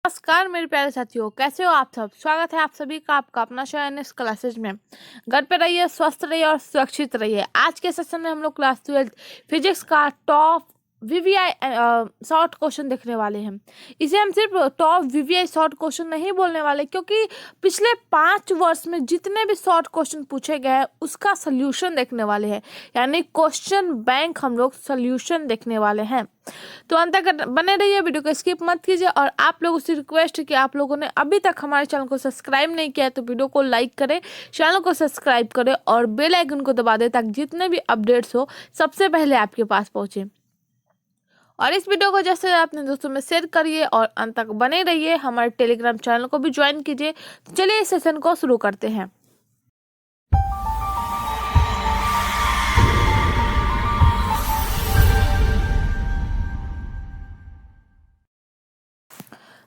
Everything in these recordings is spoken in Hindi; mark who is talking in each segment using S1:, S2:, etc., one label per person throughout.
S1: नमस्कार मेरे प्यारे साथियों, कैसे हो आप सब। स्वागत है आप सभी का आपका अपना शो एनएस क्लासेज में। घर पे रहिए, स्वस्थ रहिए और सुरक्षित रहिए। आज के सेशन में हम लोग क्लास 12 फिजिक्स का टॉप वीवीआई शॉर्ट क्वेश्चन देखने वाले हैं। इसे हम सिर्फ टॉप वीवीआई शॉर्ट क्वेश्चन नहीं बोलने वाले, क्योंकि पिछले 5 वर्ष में जितने भी शॉर्ट क्वेश्चन पूछे गए हैं उसका सोल्यूशन देखने वाले हैं। यानी क्वेश्चन बैंक हम लोग सोल्यूशन देखने वाले हैं। तो अंत तक बने रहिए, वीडियो को स्किप मत कीजिए। और आप लोगों से रिक्वेस्ट है कि आप लोगों ने अभी तक हमारे चैनल को सब्सक्राइब नहीं किया है तो वीडियो को लाइक करें, चैनल को सब्सक्राइब करें और बेल आइकन को दबा दें, ताकि जितने भी अपडेट्स हो सबसे पहले आपके पास पहुंचे। और इस वीडियो को जैसे अपने दोस्तों में शेयर करिए और अंत तक बने रहिए। हमारे टेलीग्राम चैनल को भी ज्वाइन कीजिए। तो चलिए इस सेशन को शुरू करते हैं।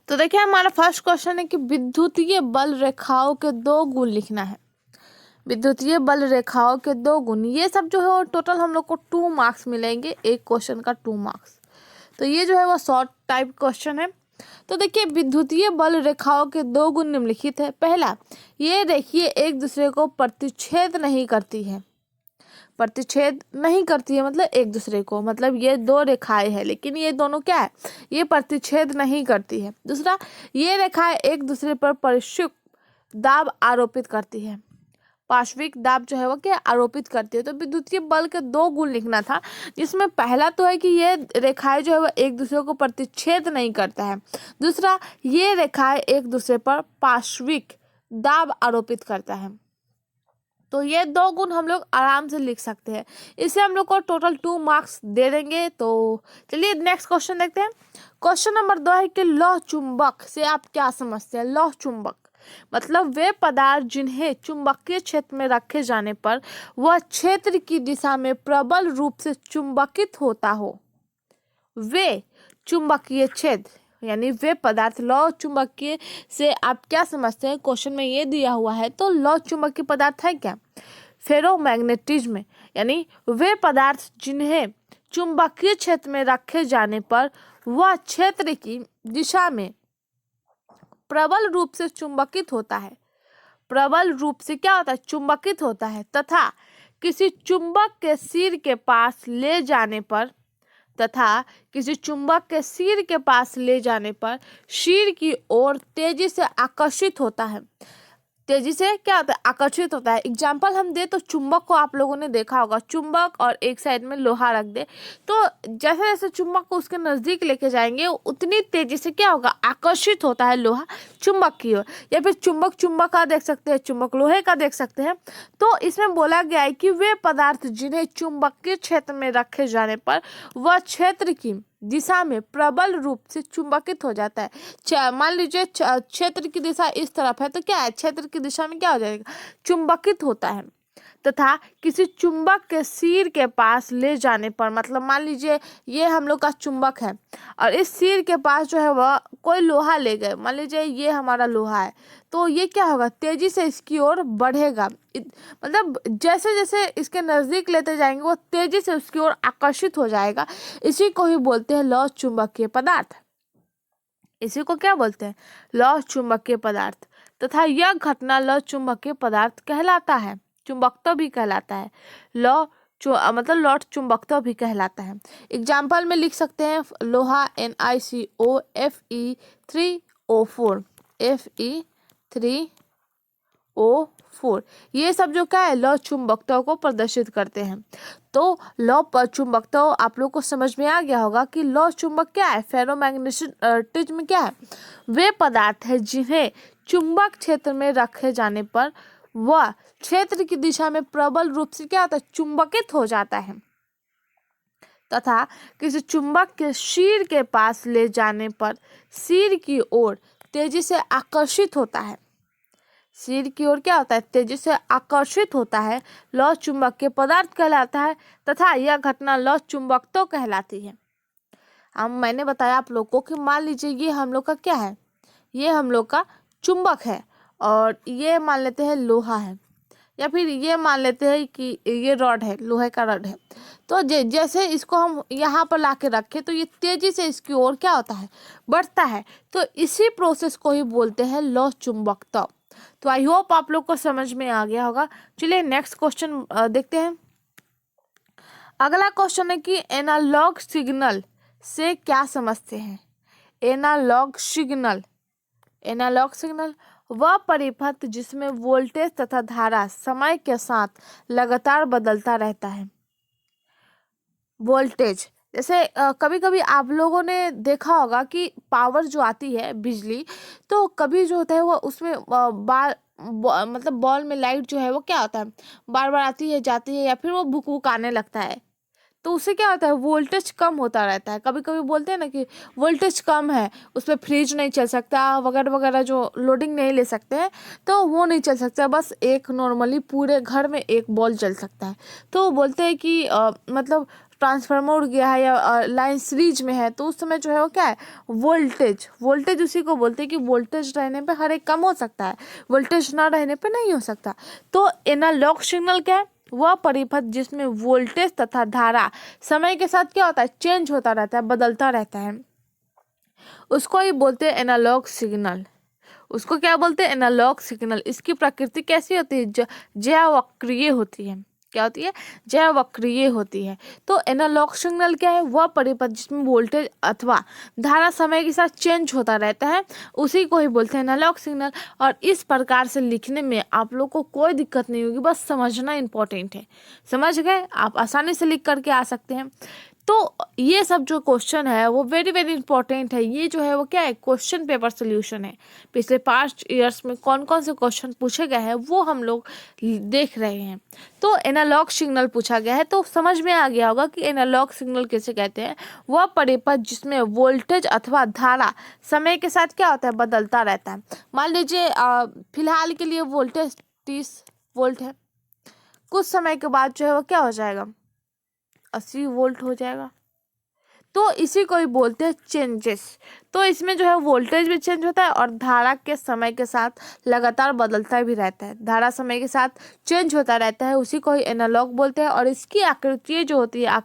S1: तो देखिए, हमारा फर्स्ट क्वेश्चन है कि विद्युतीय बल रेखाओं के 2 गुण लिखना है। विद्युतीय बल रेखाओं के 2 गुण, ये सब जो है वो टोटल हम लोग को 2 मार्क्स मिलेंगे। एक क्वेश्चन का 2 मार्क्स। तो ये जो है वो शॉर्ट टाइप क्वेश्चन है। तो देखिए, विद्युतीय बल रेखाओं के 2 गुण निम्नलिखित है। पहला, ये देखिए एक दूसरे को प्रतिच्छेद नहीं करती है। प्रतिच्छेद नहीं करती है मतलब एक दूसरे को, मतलब ये 2 रेखाएं हैं लेकिन ये दोनों क्या है, ये प्रतिच्छेद नहीं करती है। दूसरा, ये रेखाएं एक दूसरे पर पार्श्विक दाब आरोपित करती है। पार्श्विक दाब जो है वो क्या आरोपित करती है। तो विद्युतीय बल के 2 गुण लिखना था, जिसमें पहला तो है कि ये रेखाएं जो है वो एक दूसरे को प्रतिच्छेद नहीं करता है। दूसरा, ये रेखाएं एक दूसरे पर पार्श्विक दाब आरोपित करता है। तो ये 2 गुण हम लोग आराम से लिख सकते हैं। इसे हम लोग को टोटल 2 मार्क्स दे देंगे। तो चलिए नेक्स्ट क्वेश्चन देखते हैं। क्वेश्चन नंबर 2 है कि लौह चुंबक से आप क्या समझते हैं। लौह चुंबक मतलब वे पदार्थ जिन्हें चुंबकीय क्षेत्र में रखे जाने पर वह क्षेत्र की दिशा में प्रबल रूप से चुंबकित होता हो। वे चुंबकीय क्षेत्र यानी वे पदार्थ। लौह चुंबकीय से आप क्या समझते हैं, क्वेश्चन में ये दिया हुआ है। तो लौह चुंबकीय पदार्थ है क्या, फेरोमैग्नेटिज्म, यानी वे पदार्थ जिन्हें चुंबकीय क्षेत्र में रखे जाने पर वह क्षेत्र की दिशा में प्रबल रूप से चुंबकित होता है। प्रबल रूप से क्या होता है, चुंबकित होता है। तथा किसी चुंबक के सिर के पास ले जाने पर सिर की ओर तेजी से आकर्षित होता है। तेजी से क्या होता है, आकर्षित होता है। एग्जाम्पल हम दे तो चुंबक को आप लोगों ने देखा होगा, चुंबक और एक साइड में लोहा रख दे, तो जैसे जैसे चुंबक को उसके नजदीक लेके जाएंगे उतनी तेजी से क्या होगा, आकर्षित होता है लोहा चुंबक की ओर। या फिर चुंबक का देख सकते हैं, चुंबक लोहे का देख सकते हैं। तो इसमें बोला गया है कि वे पदार्थ जिन्हें चुंबकीय क्षेत्र में रखे जाने पर वह क्षेत्र की दिशा में प्रबल रूप से चुंबकित हो जाता है। मान लीजिए क्षेत्र की दिशा इस तरफ है, तो क्या है, क्षेत्र की दिशा में क्या हो जाएगा, चुंबकित होता है। तथा किसी चुंबक के सिर के पास ले जाने पर, मतलब मान लीजिए ये हम लोग का चुंबक है और इस सिर के पास जो है वह कोई लोहा ले गए, मान लीजिए ये हमारा लोहा है, तो ये क्या होगा, तेजी से इसकी ओर बढ़ेगा। मतलब जैसे जैसे इसके नजदीक लेते जाएंगे वो तेजी से उसकी ओर आकर्षित हो जाएगा। इसी को ही बोलते हैं लौह चुंबकीय पदार्थ। इसी को क्या बोलते हैं, लौह चुंबकीय पदार्थ। तथा यह घटना लौह चुंबकीय पदार्थ कहलाता है, चुंबकत्व भी कहलाता है। मतलब लौह चुंबकत्व भी कहलाता है। एग्जाम्पल में लिख सकते हैं लोहा NiCO Fe3O4 Fe3O4, ये सब जो क्या है, लौह चुंबकत्व को प्रदर्शित करते हैं। तो लौह चुंबकत्व आप लोग को समझ में आ गया होगा कि लौह चुंबक क्या है, फेरोमैग्नेटिज्म क्या है, वे पदार्थ है जिन्हें चुंबक क्षेत्र में रखे जाने पर वह क्षेत्र की दिशा में प्रबल रूप से क्या होता है, चुंबकित हो जाता है। तथा किसी चुंबक के सिर के पास ले जाने पर सिर की ओर तेजी से आकर्षित होता है। सिर की ओर क्या होता है, तेजी से आकर्षित होता है, लौह चुंबकीय पदार्थ कहलाता है। तथा यह घटना लौह चुंबकत्व कहलाती है। अब मैंने बताया आप लोग को कि मान लीजिए ये हम लोग का क्या है, ये हम लोग का चुंबक है और ये मान लेते हैं लोहा है। या फिर ये मान लेते हैं कि ये रॉड है, लोहे का रॉड है, तो जैसे इसको हम यहाँ पर ला के रखें तो ये तेजी से इसकी ओर क्या होता है, बढ़ता है। तो इसी प्रोसेस को ही बोलते हैं लौह चुंबकत्व। तो आई होप आप लोग को समझ में आ गया होगा। चलिए नेक्स्ट क्वेश्चन देखते हैं। अगला क्वेश्चन है कि एनालॉग सिग्नल से क्या समझते हैं। एनालॉग सिग्नल, एनालॉग सिग्नल वह परिपथ जिसमें वोल्टेज तथा धारा समय के साथ लगातार बदलता रहता है। वोल्टेज जैसे कभी कभी आप लोगों ने देखा होगा कि पावर जो आती है बिजली, तो कभी जो होता है वो उसमें मतलब बॉल में लाइट जो है वो क्या होता है, बार बार आती है जाती है या फिर वो भुक भुक आने लगता है। तो उससे क्या होता है, वोल्टेज कम होता रहता है। कभी कभी बोलते हैं ना कि वोल्टेज कम है, उस पर फ्रिज नहीं चल सकता वगैरह वगैरह, जो लोडिंग नहीं ले सकते हैं तो वो नहीं चल सकता, बस एक नॉर्मली पूरे घर में एक बॉल चल सकता है। तो बोलते हैं कि मतलब ट्रांसफार्मर उड़ गया है या लाइन सीरीज में है, तो उस समय जो है वो क्या है, वोल्टेज, वोल्टेज उसी को बोलते हैं कि वोल्टेज रहने पे हर एक कम हो सकता है, वोल्टेज ना रहने पे नहीं हो सकता। तो एनालॉग सिग्नल क्या है, वह परिपथ जिसमें वोल्टेज तथा धारा समय के साथ क्या होता है, चेंज होता रहता है, बदलता रहता है, उसको ही बोलते हैं एनालॉग सिग्नल। उसको क्या बोलते हैं, एनालॉग सिग्नल। इसकी प्रकृति कैसी होती है, ज्यावक्रिय होती है। क्या होती है, ज्यावक्रिय होती है। तो एनालॉग सिग्नल क्या है, वह परिपथ जिसमें वोल्टेज अथवा धारा समय के साथ चेंज होता रहता है, उसी को ही बोलते हैं एनालॉग सिग्नल। और इस प्रकार से लिखने में आप लोग को कोई दिक्कत नहीं होगी, बस समझना इंपॉर्टेंट है। समझ गए, आप आसानी से लिख करके आ सकते हैं। तो ये सब जो क्वेश्चन है वो वेरी वेरी इंपॉर्टेंट है। ये जो है वो क्या है, क्वेश्चन पेपर सोल्यूशन है। पिछले 5 ईयर्स में कौन कौन से क्वेश्चन पूछे गए हैं वो हम लोग देख रहे हैं। तो एनालॉग सिग्नल पूछा गया है, तो समझ में आ गया होगा कि एनालॉग सिग्नल किसे कहते हैं। वह परिपथ जिसमें वोल्टेज अथवा धारा समय के साथ क्या होता है, बदलता रहता है। मान लीजिए फिलहाल के लिए वोल्टेज 30 वोल्ट है, कुछ समय के बाद जो है वो क्या हो जाएगा, 80 वोल्ट हो जाएगा। तो इसी को ही बोलते हैं चेंजेस। तो इसमें जो है वोल्टेज भी चेंज होता है और धारा के समय के साथ लगातार बदलता भी रहता है, धारा समय के साथ चेंज होता रहता है, उसी को ही एनालॉग बोलते हैं। और इसकी आकृति जो होती है,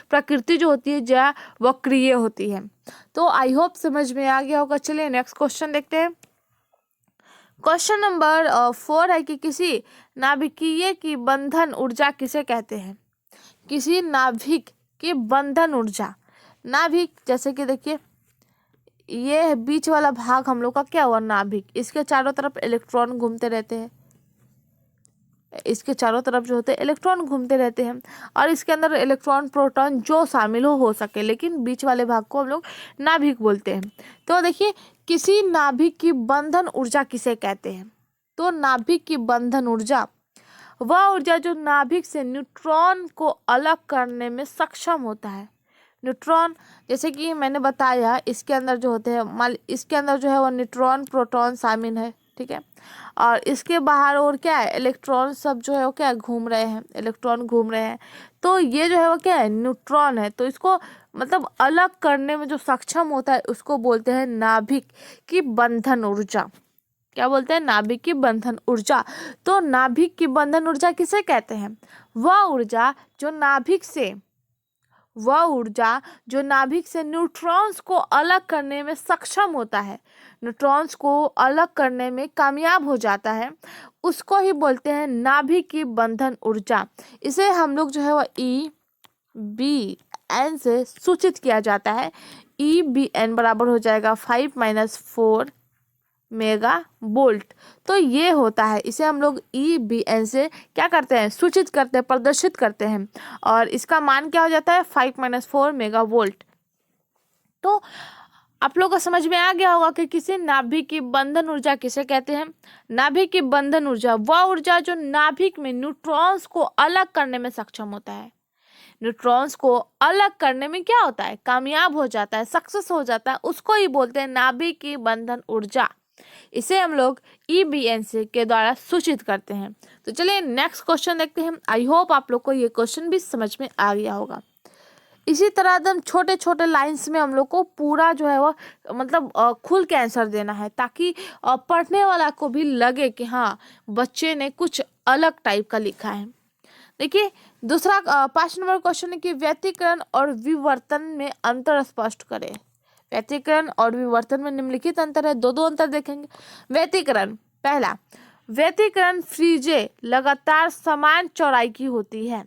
S1: प्रकृति जो होती है ज्यावक्रिय होती है। तो आई होप समझ में आ गया होगा। चलिए नेक्स्ट क्वेश्चन देखते हैं। क्वेश्चन नंबर 4 है कि किसी नाभिकीय की बंधन ऊर्जा किसे कहते हैं। किसी नाभिक की बंधन ऊर्जा, नाभिक जैसे कि देखिए ये बीच वाला भाग हम लोग का क्या हुआ, नाभिक। इसके चारों तरफ इलेक्ट्रॉन घूमते रहते हैं, इसके चारों तरफ जो होते हैं इलेक्ट्रॉन घूमते रहते हैं, और इसके अंदर इलेक्ट्रॉन प्रोटॉन जो शामिल हो सके, लेकिन बीच वाले भाग को हम लोग नाभिक बोलते हैं। तो देखिए किसी नाभिक की बंधन ऊर्जा किसे कहते हैं। तो नाभिक की बंधन ऊर्जा वह ऊर्जा जो नाभिक से न्यूट्रॉन को अलग करने में सक्षम होता है। न्यूट्रॉन जैसे कि मैंने बताया, इसके अंदर जो होते हैं इसके अंदर जो है वो न्यूट्रॉन प्रोटॉन शामिल है, ठीक है। और इसके बाहर और क्या है, इलेक्ट्रॉन सब जो है वो क्या घूम रहे हैं, इलेक्ट्रॉन घूम रहे हैं। तो ये जो है वो क्या है, न्यूट्रॉन है। तो इसको मतलब अलग करने में जो सक्षम होता है उसको बोलते हैं नाभिक की बंधन ऊर्जा। क्या बोलते हैं, नाभिक की बंधन ऊर्जा। तो नाभिक की बंधन ऊर्जा किसे कहते हैं, वह ऊर्जा जो नाभिक से न्यूट्रॉन्स को अलग करने में सक्षम होता है, न्यूट्रॉन्स को अलग करने में कामयाब हो जाता है, उसको ही बोलते हैं नाभिक की बंधन ऊर्जा। इसे हम लोग जो है वह EBN से सूचित किया जाता है। EBN बराबर हो जाएगा 5 - 4 मेगा वोल्ट। तो ये होता है, इसे हम लोग EBN से क्या करते हैं, सूचित करते हैं, प्रदर्शित करते हैं, और इसका मान क्या हो जाता है 5 - 4 मेगा वोल्ट। तो आप लोगों को समझ में आ गया होगा कि किसी नाभिक की बंधन ऊर्जा किसे कहते हैं। नाभिक की बंधन ऊर्जा वह ऊर्जा जो नाभिक में न्यूट्रॉन्स को अलग करने में सक्षम होता है, न्यूट्रॉन्स को अलग करने में क्या होता है, कामयाब हो जाता है, सक्सेस हो जाता है, उसको ही बोलते हैं नाभिक की बंधन ऊर्जा। इसे हम लोग EBN से के द्वारा सूचित करते हैं। तो चलिए नेक्स्ट क्वेश्चन देखते हैं। आई होप आप लोग को ये क्वेश्चन भी समझ में आ गया होगा। इसी तरह एकदम छोटे छोटे लाइंस में हम लोग को पूरा जो है वो मतलब खुल के आंसर देना है, ताकि पढ़ने वाला को भी लगे कि हाँ बच्चे ने कुछ अलग टाइप का लिखा है। देखिए दूसरा 5 नंबर क्वेश्चन है कि व्यतिकरण और विवर्तन में अंतर स्पष्ट करें। व्यतिकरण और विवर्तन में निम्नलिखित अंतर है, दो दो अंतर देखेंगे। व्यतिकरण, पहला, व्यतिकरण फ्रीजे लगातार समान चौड़ाई की होती है।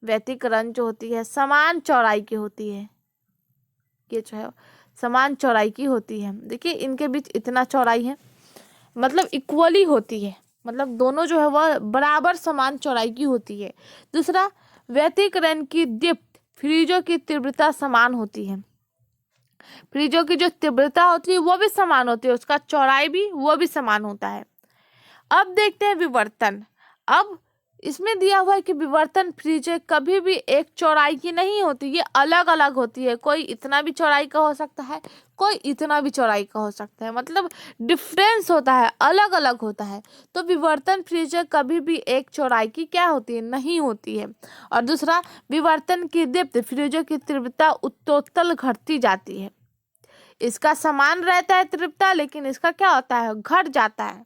S1: व्यतिकरण जो होती है समान चौड़ाई की होती है, ये जो है समान चौड़ाई की होती है। देखिए इनके बीच इतना चौड़ाई है, मतलब इक्वली होती है, मतलब दोनों जो है वह बराबर समान चौड़ाई की होती है। दूसरा, व्यतिकरण की दीप्त फ्रीजों की तीव्रता समान होती है। फ्रीजों की जो तीव्रता होती है वो भी समान होती है, उसका चौड़ाई भी वो भी समान होता है। अब देखते हैं विवर्तन। अब इसमें दिया हुआ है कि विवर्तन फ्रीजें कभी भी एक चौड़ाई की नहीं होती, ये अलग अलग होती है। कोई इतना भी चौड़ाई का हो सकता है, कोई इतना भी चौड़ाई का हो सकता है, मतलब डिफरेंस होता है, अलग अलग होता है। तो विवर्तन फ्रीजें कभी भी एक चौड़ाई की क्या होती है, नहीं होती है। और दूसरा, विवर्तन की दीप्त फ्रीजों की तीव्रता उत्तरोत्तर घटती जाती है। इसका समान रहता है तीव्रता, लेकिन इसका क्या होता है, घट जाता है।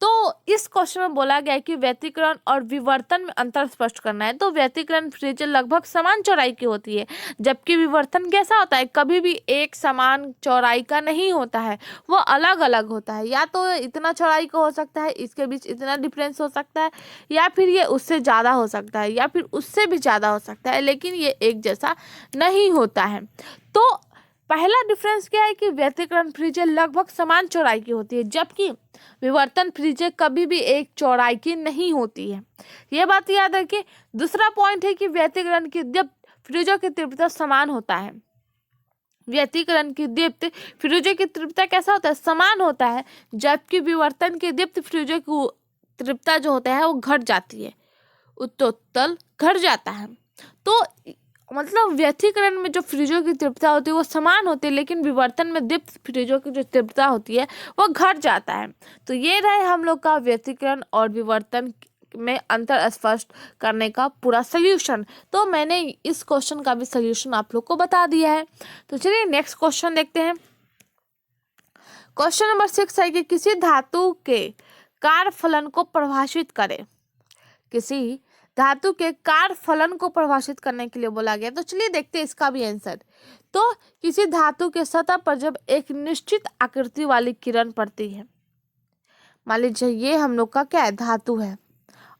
S1: तो इस क्वेश्चन में बोला गया है कि व्यतिकरण और विवर्तन में अंतर स्पष्ट करना है। तो व्यतिकरण फ्रीजर लगभग समान चौड़ाई की होती है, जबकि विवर्तन कैसा होता है, कभी भी एक समान चौड़ाई का नहीं होता है, वो अलग अलग होता है। या तो इतना चौड़ाई का हो सकता है, इसके बीच इतना डिफरेंस हो सकता है, या फिर ये उससे ज़्यादा हो सकता है, या फिर उससे भी ज़्यादा हो सकता है, लेकिन ये एक जैसा नहीं होता है। तो पहला डिफरेंस क्या है कि व्यतिकरण फ्रीजर लगभग समान चौड़ाई की होती है, जबकि विवर्तन फ्रीजें कभी भी एक चौड़ाई की नहीं होती है। यह बात याद रखिए। दूसरा पॉइंट है कि व्यतिकरण की दीप्त फ्रीजों की तीव्रता समान होता है। व्यतिकरण की दीप्त फ्रीजों की तीव्रता कैसा होता है, समान होता है, जबकि विवर्तन की दीप्त फ्रीजों की तीव्रता जो होता है वो घट जाती है, उत्तरोत्तर घट जाता है। तो मतलब व्यतिकरण में जो फ्रीजों की तीव्रता होती है वो समान होती है, लेकिन विवर्तन में दीप्त फ्रीजों की जो तीव्रता होती है वो घट जाता है। तो ये रहे हम लोग का व्यतिकरण और विवर्तन में अंतर स्पष्ट करने का पूरा सोल्यूशन। तो मैंने इस क्वेश्चन का भी सोल्यूशन आप लोग को बता दिया है। तो चलिए नेक्स्ट क्वेश्चन देखते हैं। क्वेश्चन नंबर 6 है कि किसी धातु के कार्य फलन को परिभाषित करें। किसी धातु के कार्य फलन को परिभाषित करने के लिए बोला गया। तो चलिए देखते हैं इसका भी आंसर। तो किसी धातु के सतह पर जब एक निश्चित आकृति वाली किरण पड़ती है, मान लीजिए ये हम लोग का क्या है, धातु है,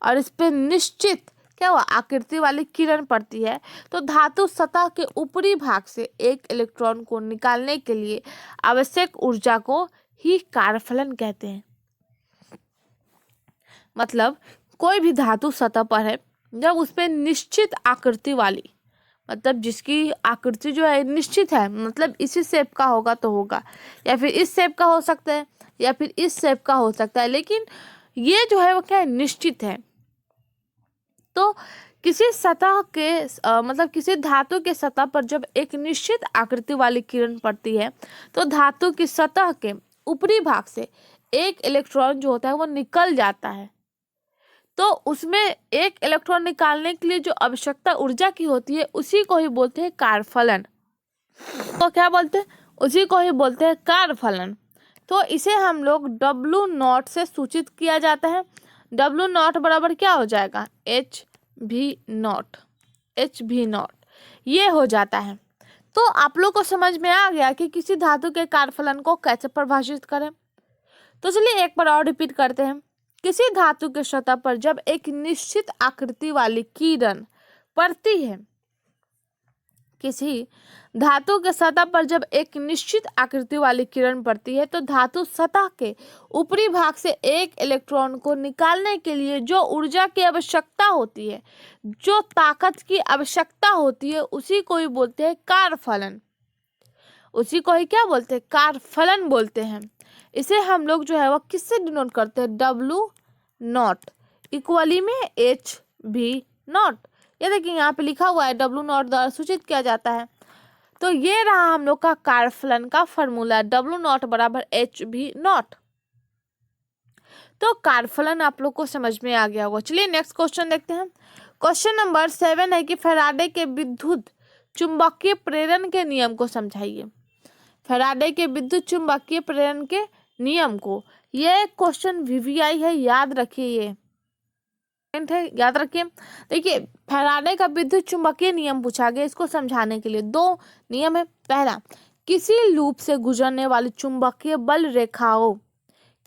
S1: और इस पे निश्चित क्या हुआ, आकृति वाली किरण पड़ती है, तो धातु सतह के ऊपरी भाग से एक इलेक्ट्रॉन को निकालने के लिए आवश्यक ऊर्जा को ही कार्यफलन कहते हैं। मतलब कोई भी धातु सतह पर है, जब उसपे निश्चित आकृति वाली, मतलब जिसकी आकृति जो है निश्चित है, मतलब इसी शेप का होगा तो होगा, या फिर इस शेप का हो सकता है, या फिर इस शेप का हो सकता है, लेकिन ये जो है वो क्या है, निश्चित है। तो किसी सतह के मतलब किसी धातु के सतह पर जब एक निश्चित आकृति वाली किरण पड़ती है, तो धातु की सतह के ऊपरी भाग से एक इलेक्ट्रॉन जो होता है वो निकल जाता है। तो उसमें एक इलेक्ट्रॉन निकालने के लिए जो आवश्यकता ऊर्जा की होती है, उसी को ही बोलते हैं कार्यफलन। तो क्या बोलते हैं, उसी को ही बोलते हैं कार्यफलन। तो इसे हम लोग W0 से सूचित किया जाता है। W0 बराबर क्या हो जाएगा, HV0 ये हो जाता है। तो आप लोग को समझ में आ गया कि किसी धातु के कार्यफलन को कैसे परिभाषित करें। तो चलिए एक बार और रिपीट करते हैं। किसी धातु के सतह पर जब एक निश्चित आकृति वाली किरण पड़ती है, किसी धातु के सतह पर जब एक निश्चित आकृति वाली किरण पड़ती है, तो धातु सतह के ऊपरी भाग से एक इलेक्ट्रॉन को निकालने के लिए जो ऊर्जा की आवश्यकता होती है, जो ताकत की आवश्यकता होती है, उसी को ही बोलते हैं कार्यफलन। उसी को ही क्या बोलते हैं, कार्यफलन बोलते हैं। इसे हम लोग जो है वो किससे डिनोट करते हैं, W0 इक्वली में HV0। ये देखिए यहाँ पे लिखा हुआ है W0 द्वारा सूचित किया जाता है। तो ये रहा हम लोग का कार्यफलन का फॉर्मूला, W0 बराबर HV0। तो कार्यफलन आप लोग को समझ में आ गया होगा। चलिए नेक्स्ट क्वेश्चन देखते हैं। क्वेश्चन नंबर 7 है कि फैराडे के विद्युत चुंबकीय प्रेरण के नियम को समझाइए। फैराडे के विद्युत चुंबकीय प्रेरण के नियम को, ये क्वेश्चन वीवीआई है, याद रखिए, ये है, याद रखिए। देखिए, फैराडे का विद्युत चुंबकीय नियम पूछा गया, इसको समझाने के लिए 2 नियम है। पहला, किसी लूप से गुजरने वाली चुंबकीय बल रेखाओं,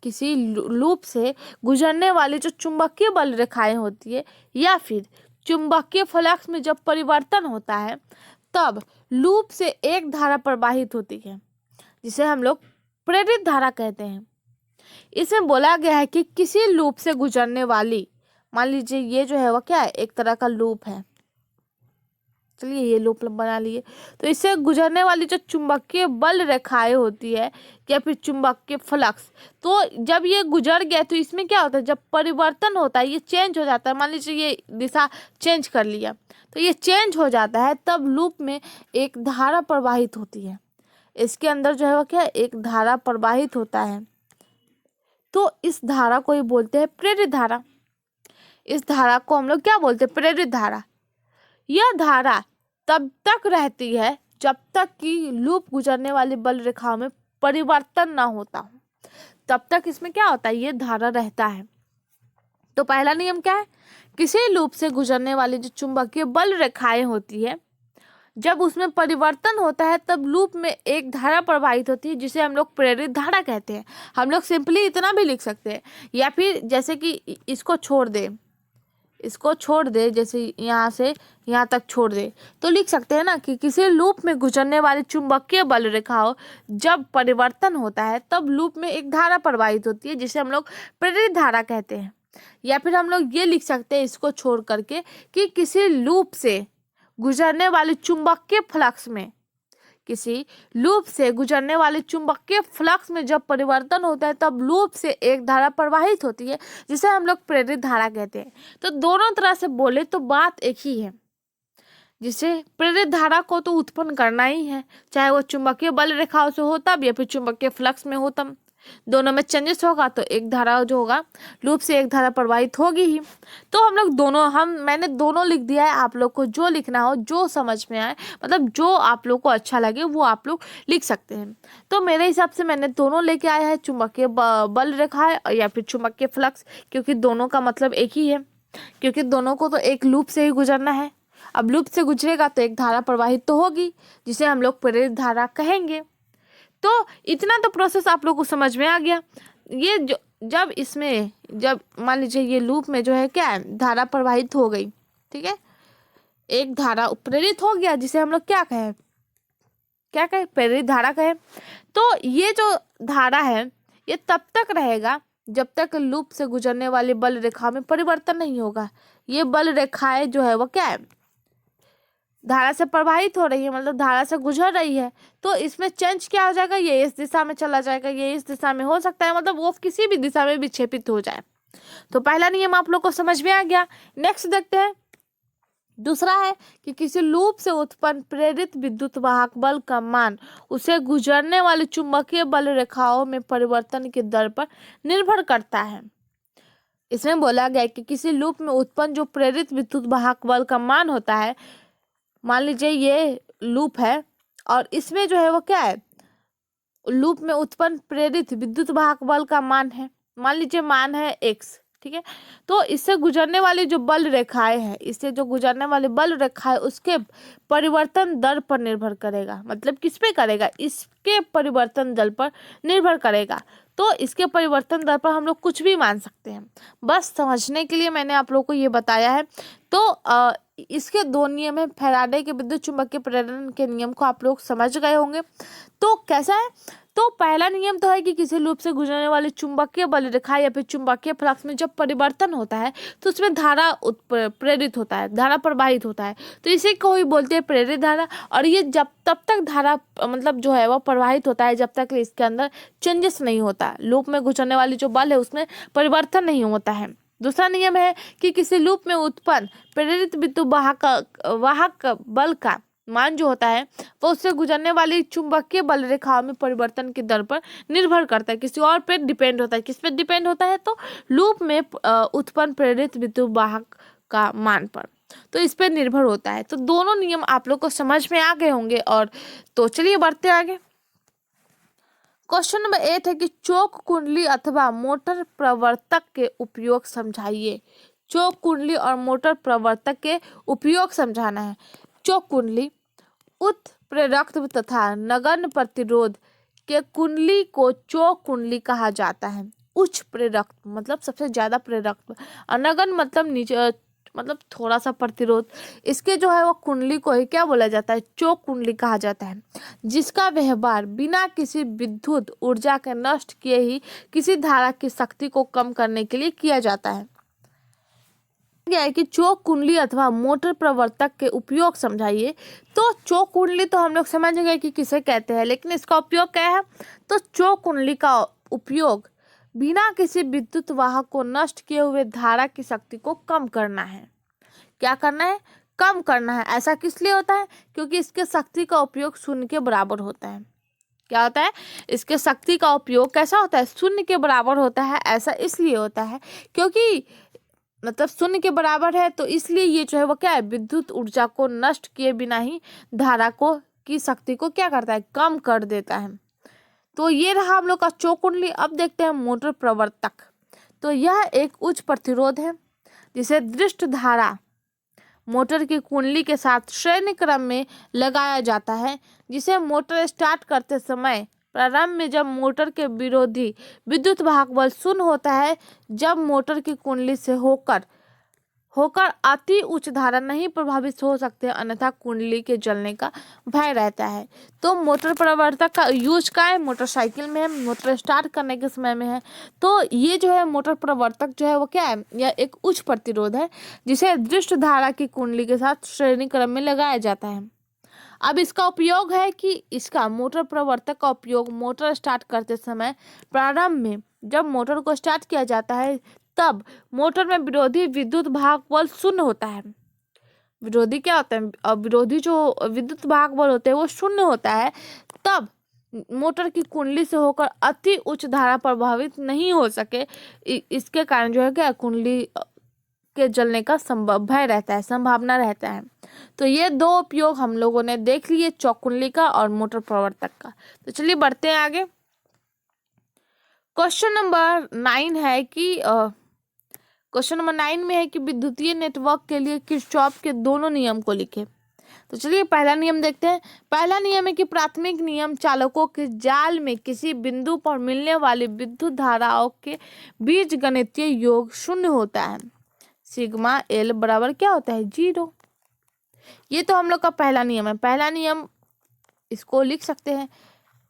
S1: किसी लूप से गुजरने वाली जो चुंबकीय बल रेखाएं होती है, या फिर चुंबकीय फ्लक्स में जब परिवर्तन होता है तब लूप से एक धारा प्रवाहित होती है, जिसे हम लोग प्रेरित धारा कहते हैं। इसमें बोला गया है कि किसी लूप से गुजरने वाली, मान लीजिए ये जो है वो क्या है, एक तरह का लूप है, चलिए ये लूप बना लिए, तो इससे गुजरने वाली जो चुंबकीय बल रेखाएं होती है या फिर चुंबकीय फ्लक्स, तो जब ये गुजर गया तो इसमें क्या होता है, जब परिवर्तन होता है, ये चेंज हो जाता है, मान लीजिए ये दिशा चेंज कर लिया तो ये चेंज हो जाता है, तब लूप में एक धारा प्रवाहित होती है। इसके अंदर जो है वो क्या है, एक धारा प्रवाहित होता है, तो इस धारा को ही बोलते हैं प्रेरित धारा। इस धारा को हम लोग क्या बोलते हैं, प्रेरित धारा। यह धारा तब तक रहती है जब तक कि लूप गुजरने वाली बल रेखाओं में परिवर्तन ना होता हो, तब तक इसमें क्या होता है, ये धारा रहता है। तो पहला नियम क्या है, किसी लूप से गुजरने वाली जो चुंबकीय बल रेखाएं होती है, जब उसमें परिवर्तन होता है तब लूप में एक धारा प्रवाहित होती है, जिसे हम लोग प्रेरित धारा कहते हैं। हम लोग सिंपली इतना भी लिख सकते हैं, या फिर जैसे कि इसको छोड़ दे, इसको छोड़ दे, जैसे यहाँ से यहाँ तक छोड़ दे, तो लिख सकते हैं ना कि किसी लूप में गुजरने वाली चुंबकीय बल रेखाओं जब परिवर्तन होता है तब लूप में एक धारा प्रवाहित होती है, जिसे हम लोग प्रेरित धारा कहते हैं। या फिर हम लोग ये लिख सकते हैं इसको छोड़ करके कि किसी लूप से गुजरने वाली चुंबकीय फ्लक्स में, किसी लूप से गुजरने वाले चुंबकीय फ्लक्स में जब परिवर्तन होता है तब लूप से एक धारा प्रवाहित होती है, जिसे हम लोग प्रेरित धारा कहते हैं। तो दोनों तरह से बोले तो बात एक ही है, जिसे प्रेरित धारा को तो उत्पन्न करना ही है, चाहे वो चुंबकीय बल रेखाओं से हो तब या फिर चुंबकीय फ्लक्स में हो तब। दोनों में चेंजेस होगा तो एक धारा जो होगा, लूप से एक धारा प्रवाहित होगी ही। तो हम लोग दोनों, मैंने दोनों लिख दिया है, आप लोग को जो लिखना हो, जो समझ में आए, मतलब जो आप लोग को अच्छा लगे वो आप लोग लिख सकते हैं। तो मेरे हिसाब से मैंने दोनों लेके आया है, चुंबकीय बल रेखा है या फिर चुंबकीय फ्लक्स, क्योंकि दोनों का मतलब एक ही है, क्योंकि दोनों को तो एक लूप से ही गुजरना है। अब लूप से गुजरेगा तो एक धारा प्रवाहित तो होगी, जिसे हम लोग प्रेरित धारा कहेंगे। तो इतना तो प्रोसेस आप लोग को समझ में आ गया। ये जब इसमें, जब मान लीजिए ये लूप में जो है क्या है, धारा प्रवाहित हो गई, ठीक है, एक धारा प्रेरित हो गया, जिसे हम लोग क्या कहें, प्रेरित धारा कहें। तो ये जो धारा है ये तब तक रहेगा जब तक लूप से गुजरने वाली बल रेखा में परिवर्तन नहीं होगा। ये बल रेखाएं जो है वो क्या है, धारा से प्रवाहित हो रही है, मतलब धारा से गुजर रही है, तो इसमें चेंज क्या हो जाएगा, ये इस दिशा में चला जाएगा, ये इस दिशा में हो सकता है, मतलब वो किसी भी दिशा में विक्षेपित हो जाए। तो पहला नियम आप लोग को समझ में आ गया। नेक्स्ट देखते हैं, दूसरा है कि किसी लूप से उत्पन्न प्रेरित विद्युत वाहक बल का मान उसे गुजरने वाली चुंबकीय बल रेखाओं में परिवर्तन की दर पर निर्भर करता है। इसमें बोला गया कि किसी लूप में उत्पन्न जो प्रेरित विद्युत वाहक बल का मान होता है, मान लीजिए ये लूप है और इसमें जो है वो क्या है, लूप में उत्पन्न प्रेरित विद्युत वाहक बल का मान है, मान लीजिए मान है x, ठीक है। तो इससे गुजरने वाली जो बल रेखाएं हैं, इससे जो गुजरने वाली बल रेखाएं, उसके परिवर्तन दर पर निर्भर करेगा। मतलब किस पे करेगा, इसके परिवर्तन दर पर निर्भर करेगा। तो इसके परिवर्तन दर पर हम लोग कुछ भी मान सकते हैं, बस समझने के लिए मैंने आप लोग को ये बताया है। तो इसके 2 नियम है, फैराडे के विद्युत चुंबकीय प्रेरण के नियम को आप लोग समझ गए होंगे। तो कैसा है, तो पहला नियम तो है कि किसी लूप से गुजरने वाली चुंबकीय बल रेखा या फिर चुंबकीय फ्लक्स में जब परिवर्तन होता है तो उसमें धारा प्रेरित होता है, धारा प्रवाहित होता है, तो इसे को ही बोलते हैं प्रेरित धारा। और ये जब तब तक धारा मतलब जो है वो प्रवाहित होता है जब तक इसके अंदर चेंजेस नहीं होता, लूप में गुजरने वाली जो बल है उसमें परिवर्तन नहीं होता है। दूसरा नियम है कि किसी लूप में उत्पन्न प्रेरित विद्युत वाहक बल का मान जो होता है वो उससे गुजरने वाली चुंबकीय बल रेखाओं में परिवर्तन की दर पर निर्भर करता है, किसी और पे डिपेंड होता है। किस पे डिपेंड होता है, तो लूप में उत्पन्न प्रेरित विद्युत वाहक का मान पर। तो इस पर निर्भर होता है। तो दोनों नियम आप लोग को समझ में आ गए होंगे। और तो चलिए बढ़ते आगे। क्वेश्चन नंबर 8 है कि चौक कुंडली अथवा मोटर प्रवर्तक के उपयोग समझाइए। चौक कुंडली और मोटर प्रवर्तक के उपयोग समझाना है। चौक कुंडली उत्प्रेरक तथा नगण्य प्रतिरोध के कुंडली को चौक कुंडली कहा जाता है। उच्च प्रेरक मतलब सबसे ज्यादा प्रेरक, अनगन मतलब नीचे मतलब थोड़ा सा प्रतिरोध, इसके जो है वो कुंडली को ही क्या बोला जाता है, चौक कुंडली कहा जाता है, जिसका व्यवहार बिना किसी विद्युत ऊर्जा के नष्ट किए ही किसी धारा की शक्ति को कम करने के लिए किया जाता है। क्या है कि चौक कुंडली अथवा मोटर प्रवर्तक के उपयोग समझाइए। तो चौक कुंडली तो हम लोग समझ गए कि किसे कहते हैं, लेकिन इसका उपयोग क्या है। तो चौक कुंडली का उपयोग बिना किसी विद्युत वाहक को नष्ट किए हुए धारा की शक्ति को कम करना है। क्या करना है, कम करना है। ऐसा किस लिए होता है, क्योंकि इसके शक्ति का उपयोग शून्य के बराबर होता है। क्या होता है, इसके शक्ति का उपयोग कैसा होता है, शून्य के बराबर होता है। ऐसा इसलिए होता है क्योंकि मतलब शून्य के बराबर है, तो इसलिए ये जो है वो क्या है, विद्युत ऊर्जा को नष्ट किए बिना ही धारा को की शक्ति को क्या करता है, कम कर देता है। तो ये रहा हम लोग का चौक कुंडली। अब देखते हैं मोटर प्रवर्तक। तो यह एक उच्च प्रतिरोध है जिसे दृष्ट धारा मोटर की कुंडली के साथ श्रेणी क्रम में लगाया जाता है, जिसे मोटर स्टार्ट करते समय प्रारंभ में जब मोटर के विरोधी विद्युत वाहक बल शून्य होता है, जब मोटर की कुंडली से होकर अति उच्च धारा नहीं प्रभावित हो सकते, अन्यथा कुंडली के जलने का भय रहता है। तो मोटर प्रवर्तक का यूज का है, मोटरसाइकिल में है, मोटर स्टार्ट करने के समय में है। तो ये जो है मोटर प्रवर्तक जो है वो क्या है, यह एक उच्च प्रतिरोध है जिसे दृष्ट धारा की कुंडली के साथ श्रेणी क्रम में लगाया जाता है। अब इसका उपयोग है कि इसका मोटर प्रवर्तक का उपयोग मोटर स्टार्ट करते समय प्रारंभ में जब मोटर को स्टार्ट किया जाता है, तब मोटर में विरोधी विद्युत भाग बल शून्य होता है। विरोधी क्या होता है, अब विरोधी जो विद्युत भाग बल होते हैं वो शून्य होता है, तब मोटर की कुंडली से होकर अति उच्च धारा प्रभावित नहीं हो सके। इसके कारण जो है क्या, कुंडली के जलने का संभव भय रहता है, संभावना रहता है। तो ये दो उपयोग हम लोगों ने देख लिए, चौक कुंडली का और मोटर प्रवर्तक का। तो चलिए बढ़ते हैं आगे। क्वेश्चन नंबर 9 है कि क्वेश्चन नंबर 9 में है कि विद्युतीय नेटवर्क के लिए किरचॉफ के दोनों नियम को लिखें। तो चलिए पहला नियम देखते हैं। पहला नियम है कि प्राथमिक नियम चालकों के जाल में किसी बिंदु पर मिलने वाली विद्युत धाराओं के बीज गणितीय योग शून्य होता है। सिग्मा एल बराबर क्या होता है, 0। ये तो हम लोग का पहला नियम है। पहला नियम इसको लिख सकते हैं।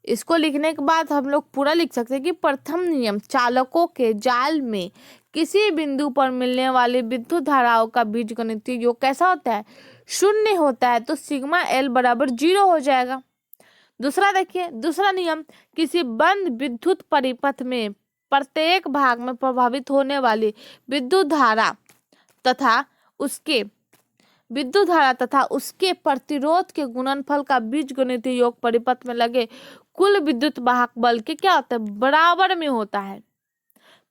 S1: इसको लिखने के बाद हम लोग पूरा लिख सकते हैं कि प्रथम नियम चालकों के जाल में किसी बिंदु पर मिलने वाली विद्युत धाराओं का बीजगणितीय योग कैसा होता है, शून्य होता है। तो सिग्मा एल बराबर 0 हो जाएगा। दूसरा देखिए, दूसरा नियम किसी बंद विद्युत परिपथ में प्रत्येक भाग में प्रभावित होने वाली विद्युत धारा तथा उसके प्रतिरोध के गुणनफल का बीजगणितीय योग परिपथ में लगे कुल विद्युत वाहक बल के क्या होता है, बराबर में होता है।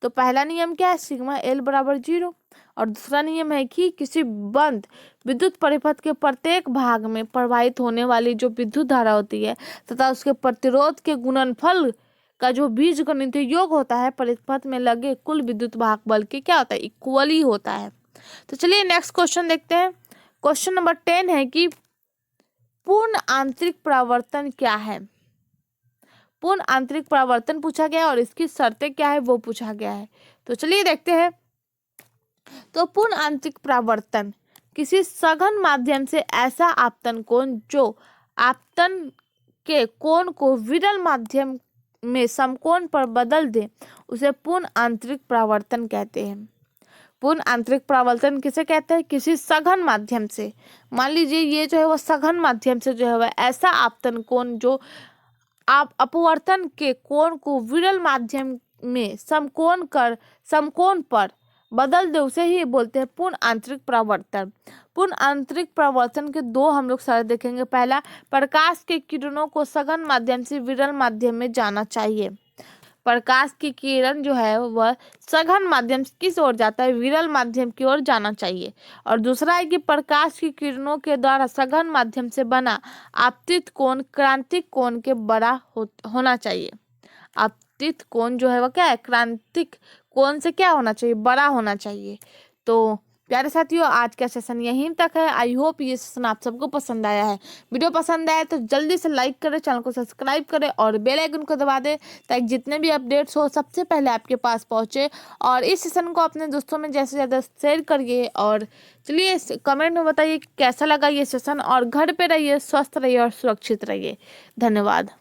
S1: तो पहला नियम क्या है, सिग्मा एल बराबर 0। और दूसरा नियम है कि किसी बंद विद्युत परिपथ के प्रत्येक भाग में प्रवाहित होने वाली जो विद्युत धारा होती है तथा उसके प्रतिरोध के गुणनफल का जो बीजगणितीय योग होता है परिपथ में लगे कुल विद्युत वाहक बल के क्या होता है, इक्वली होता है। तो चलिए नेक्स्ट क्वेश्चन देखते हैं। क्वेश्चन नंबर 10 है कि पूर्ण आंतरिक परावर्तन क्या है। पूर्ण आंतरिक परावर्तन पूछा गया है और इसकी शर्तें क्या है वो पूछा गया है। तो चलिए देखते हैं। तो पूर्ण आंतरिक परावर्तन किसी सघन माध्यम से ऐसा आपतन कोण जो आपतन के कोण को विरल माध्यम में समकोण पर बदल दे, उसे पूर्ण आंतरिक परावर्तन कहते हैं। पूर्ण आंतरिक परावर्तन किसे कहते हैं, किसी सघन माध्यम से। मान लीजिए ये जो है वो सघन माध्यम से जो है वह ऐसा आपतन कोण जो आप अपवर्तन के कोण को विरल माध्यम में समकोण पर बदल दे, उसे ही बोलते हैं पूर्ण आंतरिक परावर्तन। पूर्ण आंतरिक परावर्तन के दो हम लोग शर्त देखेंगे। पहला, प्रकाश के किरणों को सघन माध्यम से विरल माध्यम में जाना चाहिए। प्रकाश की किरण जो है वह सघन माध्यम से किस ओर जाता है, विरल माध्यम की ओर जाना चाहिए। और दूसरा है कि प्रकाश की किरणों के द्वारा सघन माध्यम से बना आपतित कोण क्रांतिक कोण के बड़ा होना चाहिए। आपतित कोण जो है वह क्या है, क्रांतिक कोण से क्या होना चाहिए, बड़ा होना चाहिए। तो प्यारे साथियों, आज का सेशन यहीं तक है। आई होप ये सेशन आप सबको पसंद आया है। वीडियो पसंद आया तो जल्दी से लाइक करें, चैनल को सब्सक्राइब करें और बेल आइकन को दबा दें ताकि जितने भी अपडेट्स हो सबसे पहले आपके पास पहुंचे। और इस सेशन को अपने दोस्तों में जैसे ज़्यादा शेयर करिए। और चलिए कमेंट में बताइए कैसा लगा ये सेशन, और घर पे रहिए, स्वस्थ रहिए और सुरक्षित रहिए। धन्यवाद।